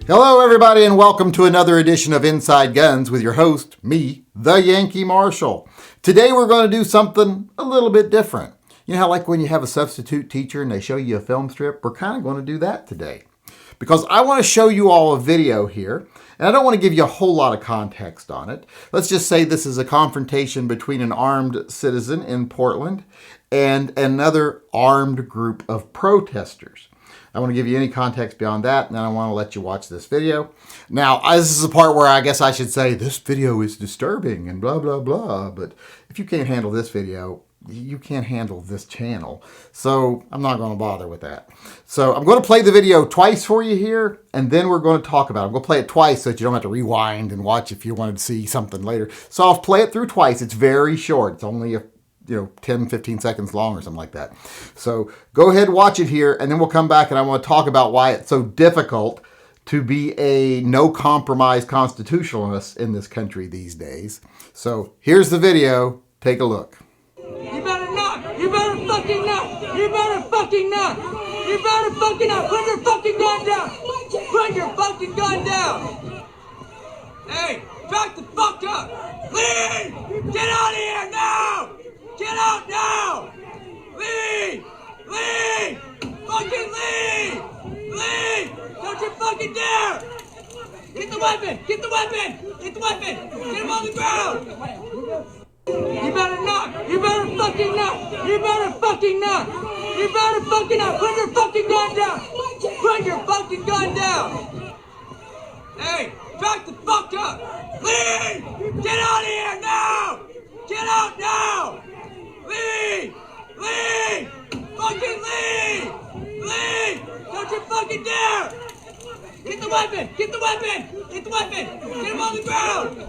Hello, everybody, and welcome to another edition of Inside Guns with your host, me, the Yankee Marshal. Today we're going to do something a little bit different. You know how like when you have a substitute teacher and they show you a film strip? We're kind of going to do that today. Because I want to show you all a video here, and I don't want to give you a whole lot of context on it. Let's just say this is a confrontation between an armed citizen in Portland and another armed group of protesters. I want to give you any context beyond that, and then I want to let you watch this video. Now, this is the part where I guess I should say this video is disturbing and blah, blah, blah. But if you can't handle this video, you can't handle this channel. So I'm not going to bother with that. So I'm going to play the video twice for you here, and then we're going to talk about it. I'm going to play it twice so that you don't have to rewind and watch if you wanted to see something later. So I'll play it through twice. It's very short. It's only 10, 15 seconds long or something like that. So go ahead and watch it here, and then we'll come back and I want to talk about why it's so difficult to be a no-compromise constitutionalist in this country these days. So here's the video. Take a look. You better knock! You better fucking knock! You better fucking knock! You better fucking knock! Put your fucking gun down! Put your fucking gun down! Hey, back the fuck up! Leave! Get out of here now! Get out now! Leave! Leave! Fucking leave! Leave! Don't you fucking dare! Get the weapon! Get the weapon! Get the weapon! Get him on the ground! You better knock! You better fucking knock! You better fucking knock! You better fucking knock! Put your fucking gun down! Put your fucking gun down! Hey, back the fuck up! Leave! Get out of here now! Get out now! Leave! Leave! Fucking leave! Leave! Don't you fucking dare! Get the weapon! Get the weapon! Get the weapon! Get him on the ground!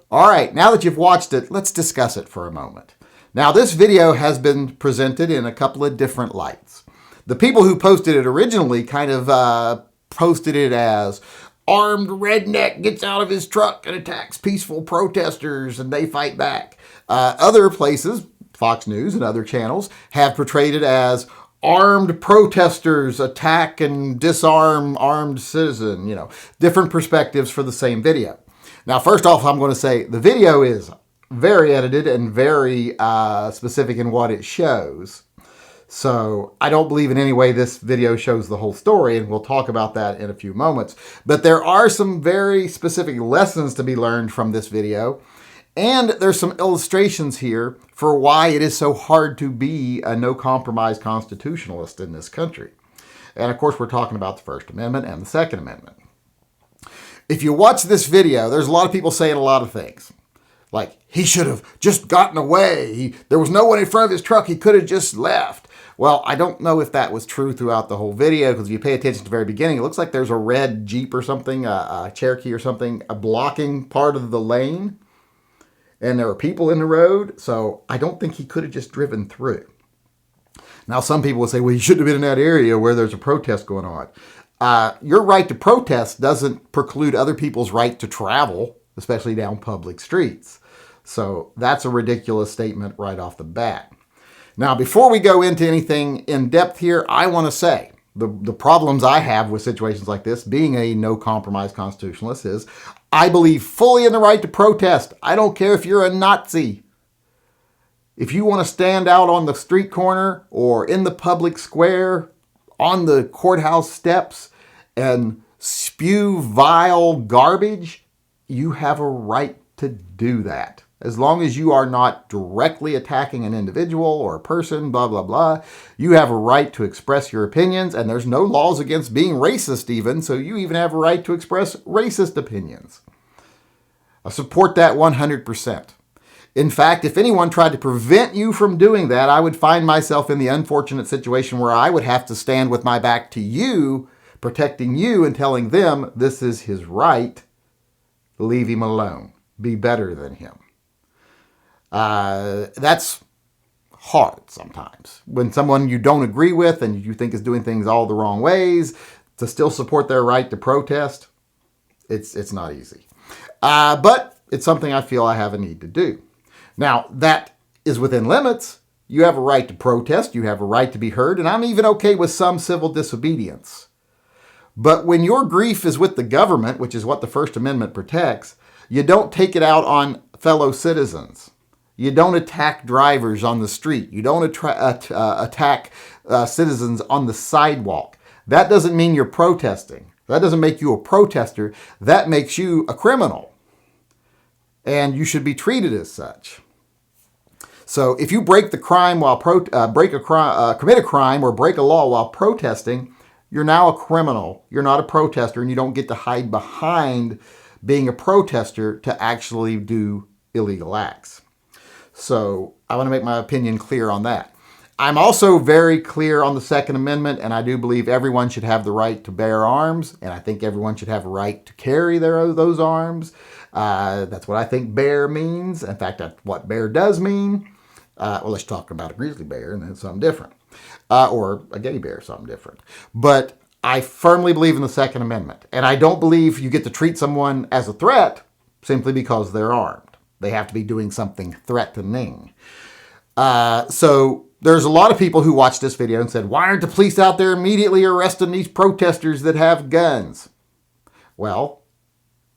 All right, now that you've watched it, let's discuss it for a moment. Now, this video has been presented in a couple of different lights. The people who posted it originally kind of posted it as armed redneck gets out of his truck and attacks peaceful protesters and they fight back. Other places, Fox News and other channels, have portrayed it as armed protesters attack and disarm armed citizen, different perspectives for the same video. Now, first off, I'm going to say the video is very edited and very specific in what it shows. So I don't believe in any way this video shows the whole story, and we'll talk about that in a few moments. But there are some very specific lessons to be learned from this video, and there's some illustrations here for why it is so hard to be a no-compromise constitutionalist in this country. And of course, we're talking about the First Amendment and the Second Amendment. If you watch this video, there's a lot of people saying a lot of things. Like, he should have just gotten away. There was no one in front of his truck. He could have just left. Well, I don't know if that was true throughout the whole video, because if you pay attention to the very beginning, it looks like there's a red Jeep or something, a Cherokee or something, blocking part of the lane. And there were people in the road, so I don't think he could have just driven through. Now, some people will say, well, he shouldn't have been in that area where there's a protest going on. Your right to protest doesn't preclude other people's right to travel, especially down public streets. So that's a ridiculous statement right off the bat. Now, before we go into anything in depth here, I want to say the problems I have with situations like this, being a no-compromise constitutionalist, is I believe fully in the right to protest. I don't care if you're a Nazi. If you want to stand out on the street corner or in the public square, on the courthouse steps, and spew vile garbage, you have a right to do that. As long as you are not directly attacking an individual or a person, blah, blah, blah, you have a right to express your opinions, and there's no laws against being racist even, so you even have a right to express racist opinions. I support that 100%. In fact, if anyone tried to prevent you from doing that, I would find myself in the unfortunate situation where I would have to stand with my back to you, protecting you and telling them this is his right. Leave him alone. Be better than him. That's hard sometimes. When someone you don't agree with and you think is doing things all the wrong ways, to still support their right to protest, it's not easy. But it's something I feel I have a need to do. Now, that is within limits. You have a right to protest. You have a right to be heard. And I'm even okay with some civil disobedience. But when your grief is with the government, which is what the First Amendment protects, you don't take it out on fellow citizens. You don't attack drivers on the street. You don't attack citizens on the sidewalk. That doesn't mean you're protesting. That doesn't make you a protester. That makes you a criminal. And you should be treated as such. So if you break the crime while commit a crime or break a law while protesting, you're now a criminal. You're not a protester, and you don't get to hide behind being a protester to actually do illegal acts. So I want to make my opinion clear on that. I'm also very clear on the Second Amendment, and I do believe everyone should have the right to bear arms, and I think everyone should have a right to carry those arms. That's what I think bear means. In fact, that's what bear does mean. Well, let's talk about a grizzly bear, and then something different. Or a gay bear, something different. But I firmly believe in the Second Amendment, and I don't believe you get to treat someone as a threat simply because they're armed. They have to be doing something threatening. So there's a lot of people who watched this video and said, why aren't the police out there immediately arresting these protesters that have guns? Well,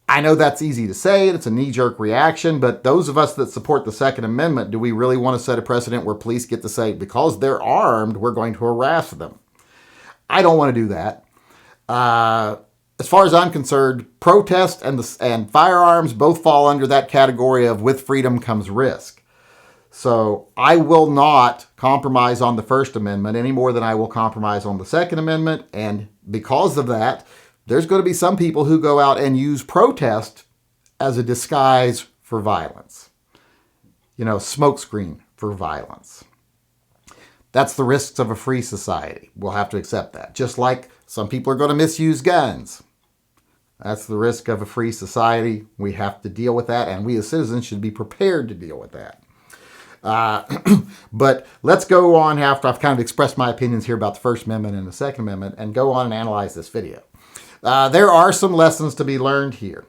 I know that's easy to say, it's a knee-jerk reaction, but those of us that support the Second Amendment, do we really want to set a precedent where police get to say, because they're armed, we're going to harass them? I don't want to do that. As far as I'm concerned, protest and firearms both fall under that category of with freedom comes risk. So I will not compromise on the First Amendment any more than I will compromise on the Second Amendment. And because of that, there's going to be some people who go out and use protest as a disguise for violence. Smokescreen for violence. That's the risks of a free society. We'll have to accept that. Just like some people are going to misuse guns. That's the risk of a free society. We have to deal with that, and we as citizens should be prepared to deal with that. But let's go on after I've kind of expressed my opinions here about the First Amendment and the Second Amendment and go on and analyze this video. There are some lessons to be learned here.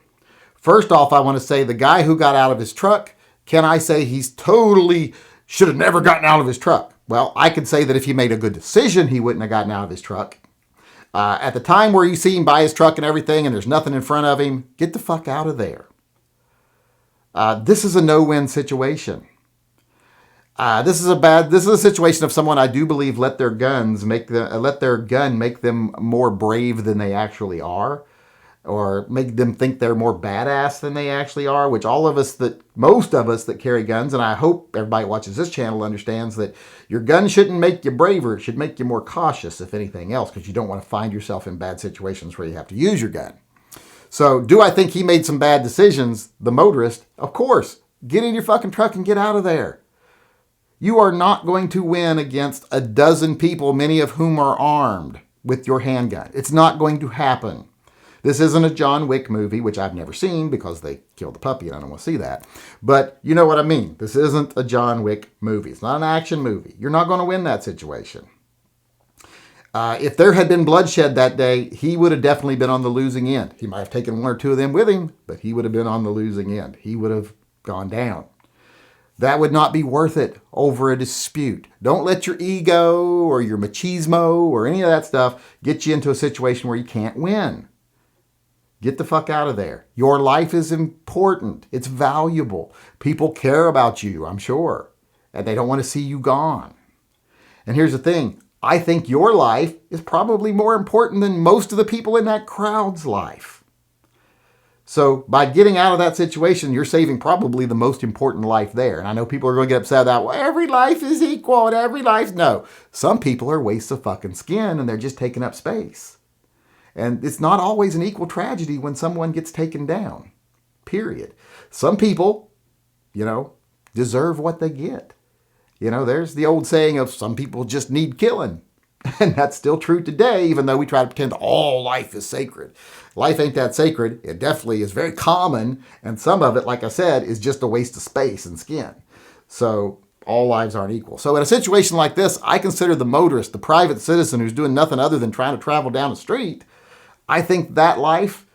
First off, I want to say the guy who got out of his truck, can I say he's totally should have never gotten out of his truck? Well, I could say that if he made a good decision, he wouldn't have gotten out of his truck. At the time where you see him by his truck and everything and there's nothing in front of him, get the fuck out of there. This is a no-win situation. This is a situation of someone I do believe let their gun make them more brave than they actually are, or make them think they're more badass than they actually are, which most of us that carry guns, and I hope everybody watches this channel understands that your gun shouldn't make you braver. It should make you more cautious, if anything else, because you don't want to find yourself in bad situations where you have to use your gun. So do I think he made some bad decisions, the motorist? Of course. Get in your fucking truck and get out of there. You are not going to win against a dozen people, many of whom are armed with your handgun. It's not going to happen. This isn't a John Wick movie, which I've never seen because they killed the puppy and I don't want to see that. But you know what I mean. This isn't a John Wick movie. It's not an action movie. You're not going to win that situation. If there had been bloodshed that day, he would have definitely been on the losing end. He might have taken one or two of them with him, but he would have been on the losing end. He would have gone down. That would not be worth it over a dispute. Don't let your ego or your machismo or any of that stuff get you into a situation where you can't win. Get the fuck out of there. Your life is important. It's valuable. People care about you, I'm sure. And they don't want to see you gone. And here's the thing. I think your life is probably more important than most of the people in that crowd's life. So by getting out of that situation, you're saving probably the most important life there. And I know people are going to get upset about, well, every life is equal and every life. No, some people are wastes of fucking skin and they're just taking up space. And it's not always an equal tragedy when someone gets taken down, period. Some people, deserve what they get. There's the old saying of some people just need killing. And that's still true today, even though we try to pretend all life is sacred. Life ain't that sacred. It definitely is very common. And some of it, like I said, is just a waste of space and skin. So all lives aren't equal. So in a situation like this, I consider the motorist, the private citizen who's doing nothing other than trying to travel down the street. I think that life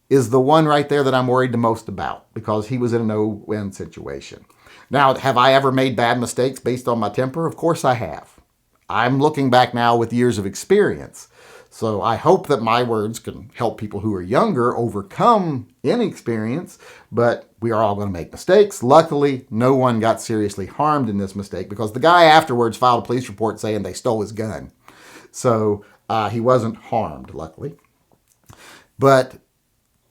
is the one right there that I'm worried the most about because he was in a no-win situation. Now, have I ever made bad mistakes based on my temper? Of course I have. I'm looking back now with years of experience. So I hope that my words can help people who are younger overcome inexperience, but we are all going to make mistakes. Luckily, no one got seriously harmed in this mistake because the guy afterwards filed a police report saying they stole his gun. So he wasn't harmed, luckily. But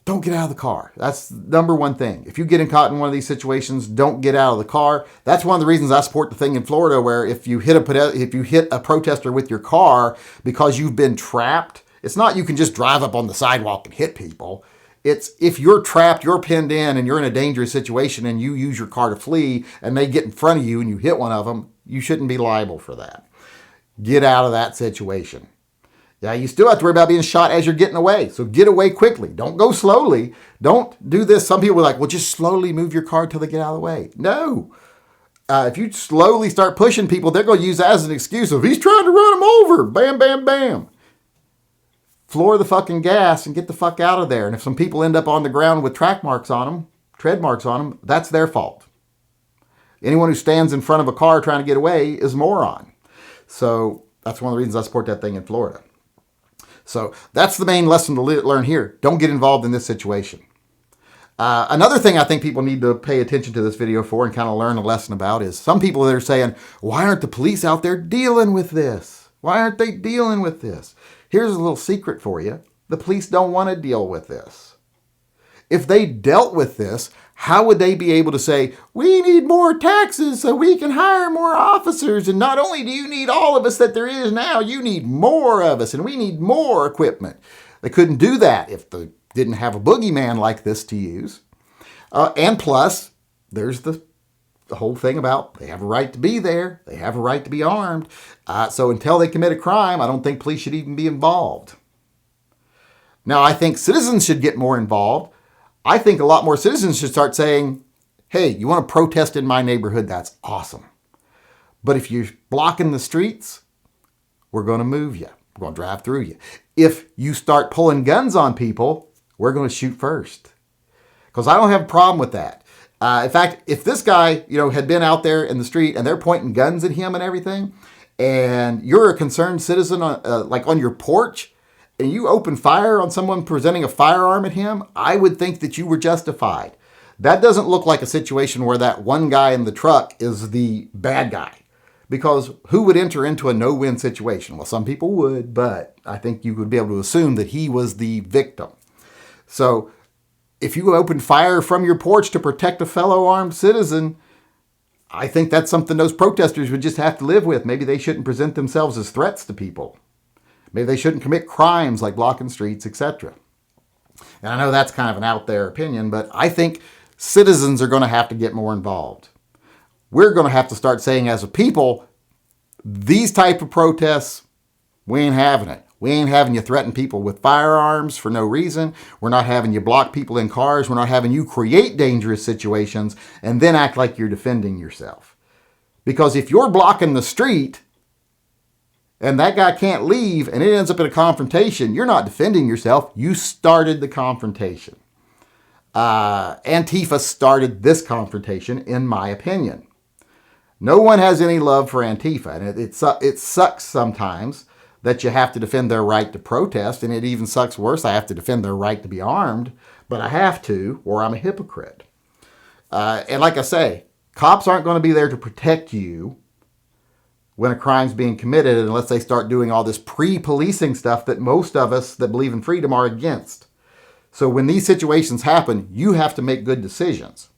don't get out of the car. That's the number one thing. If you get caught in one of these situations, don't get out of the car. That's one of the reasons I support the thing in Florida where if you hit a protester with your car because you've been trapped, it's not you can just drive up on the sidewalk and hit people. It's if you're trapped, you're pinned in, and you're in a dangerous situation and you use your car to flee and they get in front of you and you hit one of them, you shouldn't be liable for that. Get out of that situation. Yeah, you still have to worry about being shot as you're getting away. So get away quickly. Don't go slowly. Don't do this. Some people are like, well, just slowly move your car till they get out of the way. No. If you slowly start pushing people, they're going to use that as an excuse of he's trying to run them over. Bam, bam, bam. Floor the fucking gas and get the fuck out of there. And if some people end up on the ground with tread marks on them, that's their fault. Anyone who stands in front of a car trying to get away is a moron. So that's one of the reasons I support that thing in Florida. So that's the main lesson to learn here. Don't get involved in this situation. Another thing I think people need to pay attention to this video for and kind of learn a lesson about is some people that are saying, why aren't the police out there dealing with this? Why aren't they dealing with this? Here's a little secret for you. The police don't want to deal with this. If they dealt with this, how would they be able to say, we need more taxes so we can hire more officers? And not only do you need all of us that there is now, you need more of us and we need more equipment. They couldn't do that if they didn't have a boogeyman like this to use. And plus, there's the whole thing about they have a right to be there. They have a right to be armed. So until they commit a crime, I don't think police should even be involved. Now, I think citizens should get more involved. I think a lot more citizens should start saying, hey, you want to protest in my neighborhood? That's awesome. But if you're blocking the streets, we're going to move you. We're going to drive through you. If you start pulling guns on people, we're going to shoot first. Because I don't have a problem with that. In fact, if this guy, had been out there in the street and they're pointing guns at him and everything, and you're a concerned citizen on your porch, and you open fire on someone presenting a firearm at him, I would think that you were justified. That doesn't look like a situation where that one guy in the truck is the bad guy. Because who would enter into a no-win situation? Well, some people would, but I think you would be able to assume that he was the victim. So if you open fire from your porch to protect a fellow armed citizen, I think that's something those protesters would just have to live with. Maybe they shouldn't present themselves as threats to people. Maybe they shouldn't commit crimes like blocking streets, etc. And I know that's kind of an out there opinion, but I think citizens are going to have to get more involved. We're going to have to start saying as a people, these type of protests, we ain't having it. We ain't having you threaten people with firearms for no reason. We're not having you block people in cars. We're not having you create dangerous situations and then act like you're defending yourself. Because if you're blocking the street and that guy can't leave and it ends up in a confrontation, you're not defending yourself. You started the confrontation. Antifa started this confrontation, in my opinion. No one has any love for Antifa, and it sucks sometimes that you have to defend their right to protest, and it even sucks worse, I have to defend their right to be armed, but I have to, or I'm a hypocrite. And like I say, cops aren't going to be there to protect you when a crime's being committed unless they start doing all this pre-policing stuff that most of us that believe in freedom are against. So when these situations happen, you have to make good decisions.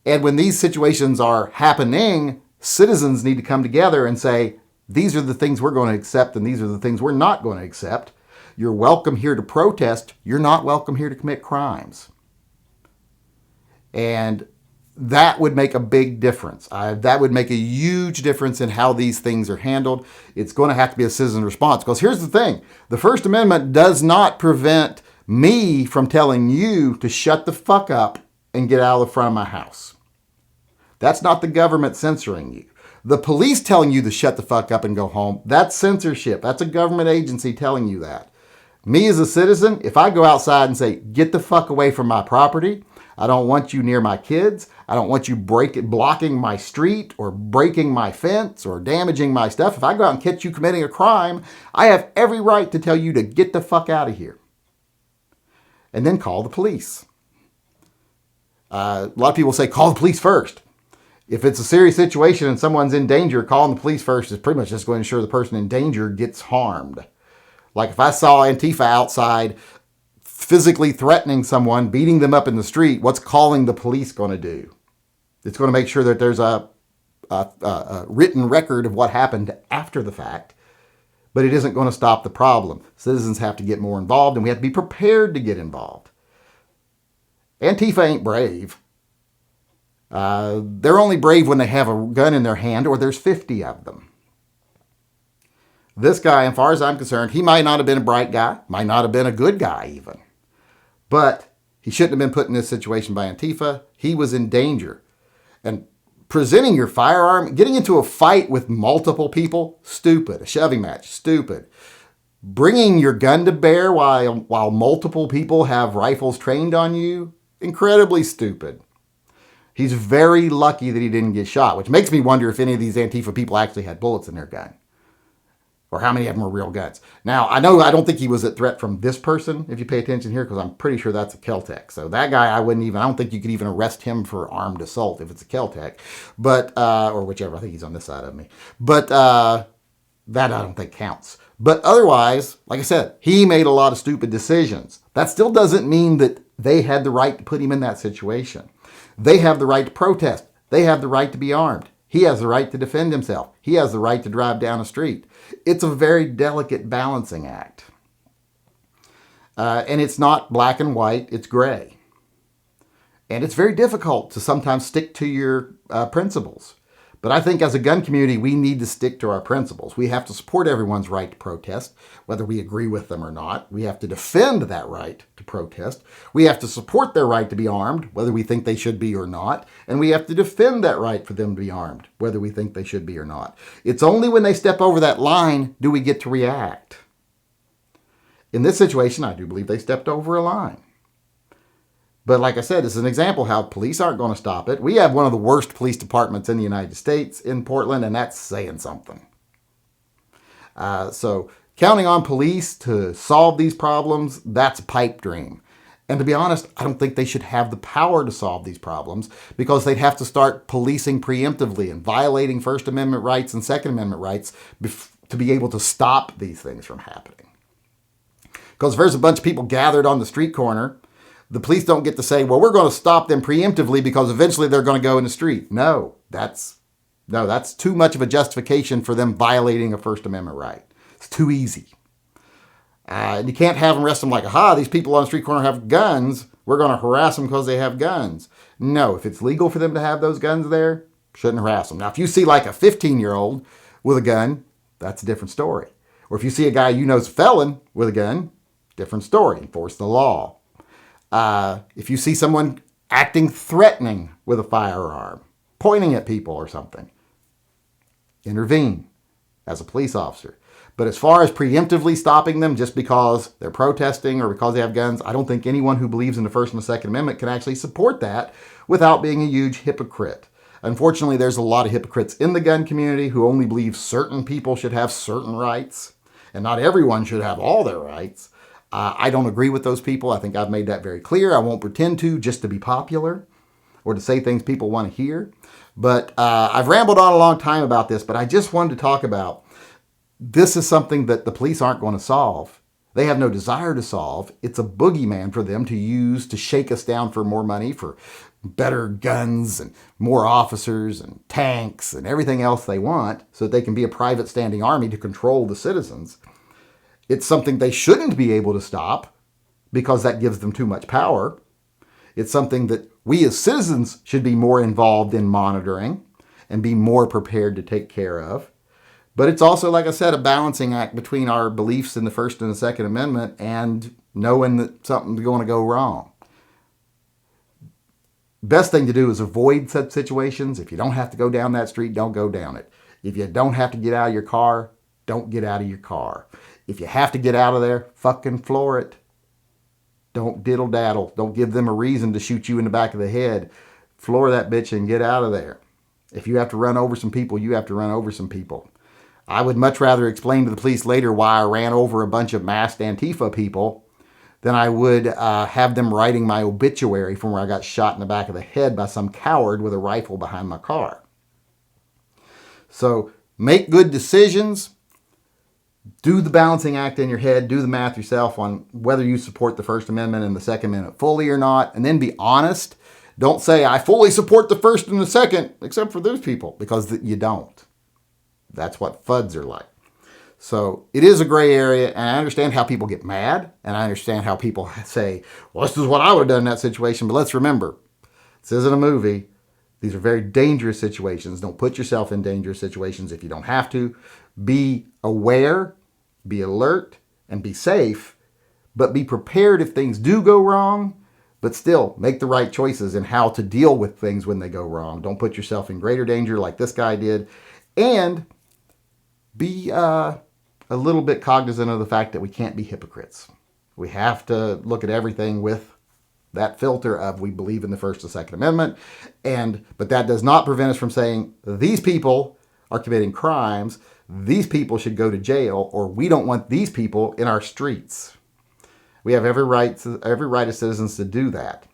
And when these situations are happening, citizens need to come together and say, these are the things we're going to accept and these are the things we're not going to accept. You're welcome here to protest. You're not welcome here to commit crimes. And that would make a big difference. That would make a huge difference in how these things are handled. It's going to have to be a citizen response. Because here's the thing. The First Amendment does not prevent me from telling you to shut the fuck up and get out of the front of my house. That's not the government censoring you. The police telling you to shut the fuck up and go home, that's censorship. That's a government agency telling you that. Me as a citizen, if I go outside and say, get the fuck away from my property, I don't want you near my kids. I don't want you blocking my street or breaking my fence or damaging my stuff. If I go out and catch you committing a crime, I have every right to tell you to get the fuck out of here. And then call the police. A lot of people say call the police first. If it's a serious situation and someone's in danger, calling the police first is pretty much just going to ensure the person in danger gets harmed. Like if I saw Antifa outside physically threatening someone, beating them up in the street, what's calling the police going to do? It's going to make sure that there's a written record of what happened after the fact, but it isn't going to stop the problem. Citizens have to get more involved, and we have to be prepared to get involved. Antifa ain't brave. They're only brave when they have a gun in their hand or there's 50 of them. This guy, as far as I'm concerned, he might not have been a bright guy, might not have been a good guy even. But he shouldn't have been put in this situation by Antifa. He was in danger. And presenting your firearm, getting into a fight with multiple people, stupid. A shoving match, stupid. Bringing your gun to bear while multiple people have rifles trained on you, incredibly stupid. He's very lucky that he didn't get shot, which makes me wonder if any of these Antifa people actually had bullets in their gun. Or how many of them were real guns. Now, I don't think he was a threat from this person, if you pay attention here, because I'm pretty sure that's a Kel-Tec. So that guy, I don't think you could even arrest him for armed assault if it's a Kel-Tec. But, or whichever, I think he's on this side of me. But that I don't think counts. But otherwise, like I said, he made a lot of stupid decisions. That still doesn't mean that they had the right to put him in that situation. They have the right to protest. They have the right to be armed. He has the right to defend himself. He has the right to drive down a street. It's a very delicate balancing act. And it's not black and white, it's gray. And it's very difficult to sometimes stick to your principles. But I think as a gun community, we need to stick to our principles. We have to support everyone's right to protest, whether we agree with them or not. We have to defend that right to protest. We have to support their right to be armed, whether we think they should be or not. And we have to defend that right for them to be armed, whether we think they should be or not. It's only when they step over that line do we get to react. In this situation, I do believe they stepped over a line. But like I said, it's an example how police aren't going to stop it. We have one of the worst police departments in the United States in Portland, and that's saying something. So counting on police to solve these problems, that's a pipe dream. And to be honest, I don't think they should have the power to solve these problems because they'd have to start policing preemptively and violating First Amendment rights and Second Amendment rights to be able to stop these things from happening. Because if there's a bunch of people gathered on the street corner, the police don't get to say, well, we're going to stop them preemptively because eventually they're going to go in the street. No, that's too much of a justification for them violating a First Amendment right. It's too easy. And you can't have them arrest them like, aha, these people on the street corner have guns. We're going to harass them because they have guns. No, if it's legal for them to have those guns there, shouldn't harass them. Now, if you see like a 15-year-old with a gun, that's a different story. Or if you see a guy you know is a felon with a gun, different story. Enforce the law. If you see someone acting threatening with a firearm, pointing at people or something, intervene as a police officer. But as far as preemptively stopping them just because they're protesting or because they have guns, I don't think anyone who believes in the First and the Second Amendment can actually support that without being a huge hypocrite. Unfortunately, there's a lot of hypocrites in the gun community who only believe certain people should have certain rights and not everyone should have all their rights. I don't agree with those people. I think I've made that very clear. I won't pretend to just to be popular or to say things people want to hear. But I've rambled on a long time about this, but I just wanted to talk about this is something that the police aren't going to solve. They have no desire to solve. It's a boogeyman for them to use to shake us down for more money, for better guns and more officers and tanks and everything else they want so that they can be a private standing army to control the citizens. It's something they shouldn't be able to stop because that gives them too much power. It's something that we as citizens should be more involved in monitoring and be more prepared to take care of. But it's also, like I said, a balancing act between our beliefs in the First and the Second Amendment and knowing that something's going to go wrong. Best thing to do is avoid such situations. If you don't have to go down that street, don't go down it. If you don't have to get out of your car, don't get out of your car. If you have to get out of there, fucking floor it. Don't diddle daddle. Don't give them a reason to shoot you in the back of the head. Floor that bitch and get out of there. If you have to run over some people, you have to run over some people. I would much rather explain to the police later why I ran over a bunch of masked Antifa people than I would have them writing my obituary from where I got shot in the back of the head by some coward with a rifle behind my car. So make good decisions. Do the balancing act in your head. Do the math yourself on whether you support the First Amendment and the Second Amendment fully or not. And then be honest. Don't say, I fully support the First and the Second, except for those people, because you don't. That's what FUDs are like. So it is a gray area, and I understand how people get mad, and I understand how people say, well, this is what I would have done in that situation. But let's remember, this isn't a movie. These are very dangerous situations. Don't put yourself in dangerous situations if you don't have to. Be aware, be alert, and be safe, but be prepared if things do go wrong, but still make the right choices in how to deal with things when they go wrong. Don't put yourself in greater danger like this guy did, and be a little bit cognizant of the fact that we can't be hypocrites. We have to look at everything with that filter of we believe in the First and Second Amendment, but that does not prevent us from saying these people are committing crimes, these people should go to jail, or we don't want these people in our streets. We have every right as citizens to do that.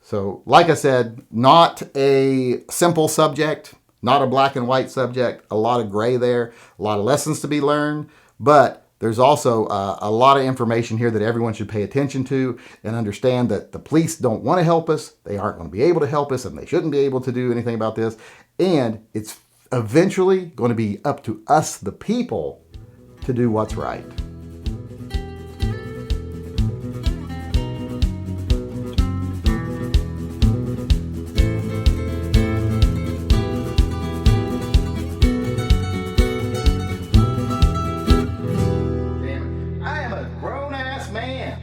So, like I said, not a simple subject, not a black and white subject, a lot of gray there, a lot of lessons to be learned, but there's also a lot of information here that everyone should pay attention to and understand that the police don't want to help us, they aren't going to be able to help us, and they shouldn't be able to do anything about this, and it's eventually going to be up to us, the people, to do what's right. I am a grown-ass man.